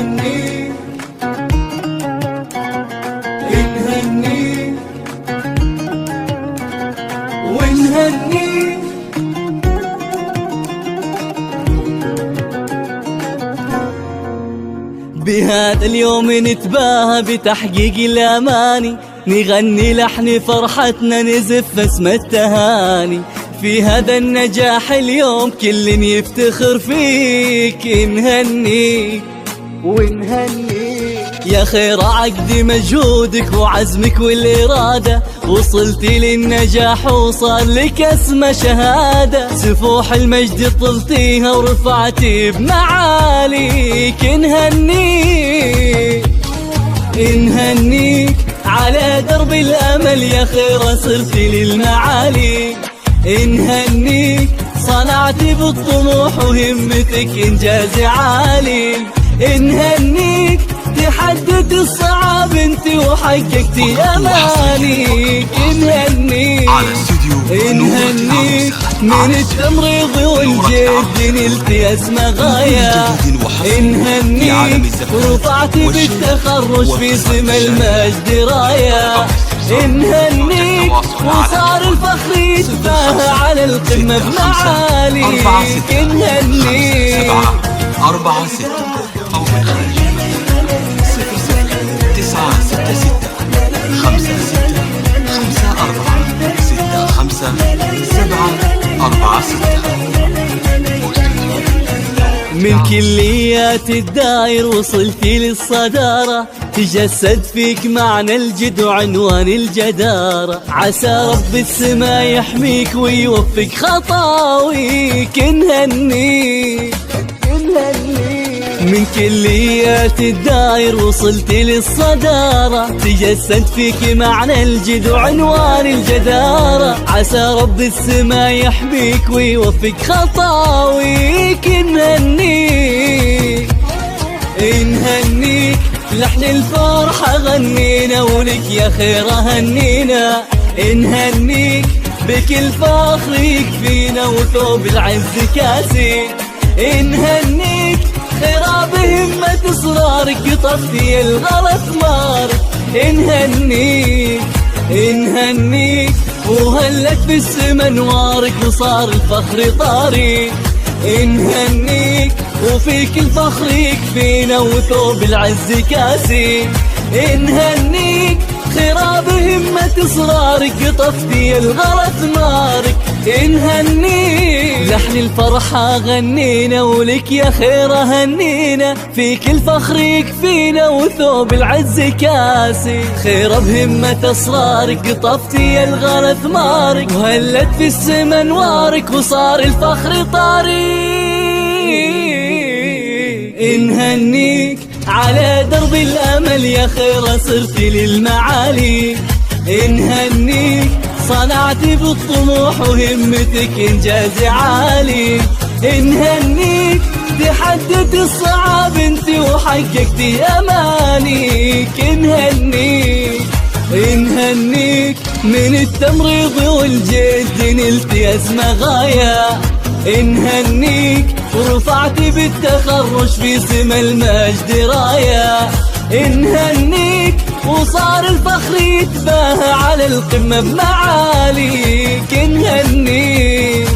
نهنيك نهنيك ونهنيك. بهذا اليوم نتباهى بتحقيق الأماني، نغني لحن فرحتنا نزف اسم التهاني. في هذا النجاح اليوم كل يفتخر فيك، نهنيك ونهنيك يا خير عقد مجهودك وعزمك والإرادة، وصلتي للنجاح وصار لك اسم شهادة. سفوح المجد طلتيها ورفعتي بمعاليك، نهنيك نهنيك على درب الأمل يا خير صرتي للمعالي. نهنيك صنعتي بالطموح وهمتك إنجاز عالي. نهنيك تحدد الصعاب انت وحققتي امانيك. نهنيك نهنيك من التمريض والجد نلتي اسمى غاية. نهنيك ورفعتي بالتخرج في سما المجد راية. نهنيك وصار الفخر يتباهى على القمة بمعاليك. نهنيك 4 6 أو من خارج 0 9 6 6 5 6 5 4 6 5 7 4 6. من كليات الداير وصلتي للصدارة، تجسد فيك معنى الجد وعنوان الجدارة. عسى رب السما يحميك ويوفق خطاويك. نهنيك من كليات الداير وصلتي للصدارة، تجسد فيك معنى الجد وعنوان الجدارة. عسى رب السما يحميك ويوفق خطاويك. نهنيك نهنيك لحن الفرحة غنينا ولك يا خير هنينا. نهنيك بكل فخر يكفينا وثوب العز كاسين. نهنيك خيرا بهمة اصرارك قطفتي الغلط مارك. نهنيك نهنيك وهلت في السما نوارك وصار الفخر طاري. نهنيك وفيك الفخر يكفينا وثوب العز كاسين. نهنيك خيرا بهمة اصرارك قطفتي الغلط مارك. نهنيك لحن الفرحة غنينا ولك يا خير هنينا. فيك الفخر يكفينا وثوب العز كاسي. خير بهمة اصرارك قطفتي الغلط مارك، وهلت في السما نوارك وصار الفخر طاري. نهنيك على درب الأمل يا خير صرتي للمعالي. نهنيك صنعتي بالطموح وهمتك إنجاز عالي. نهنيك تحدد الصعاب انت وحققتي أمانيك. نهنيك نهنيك من التمريض والجد نلتي اسمى غاية. نهنيك ورفعتي بالتخرج في سما المجد راية. نهنيك وصار الفخر يتباهى على القمة بمعاليك. نهنيك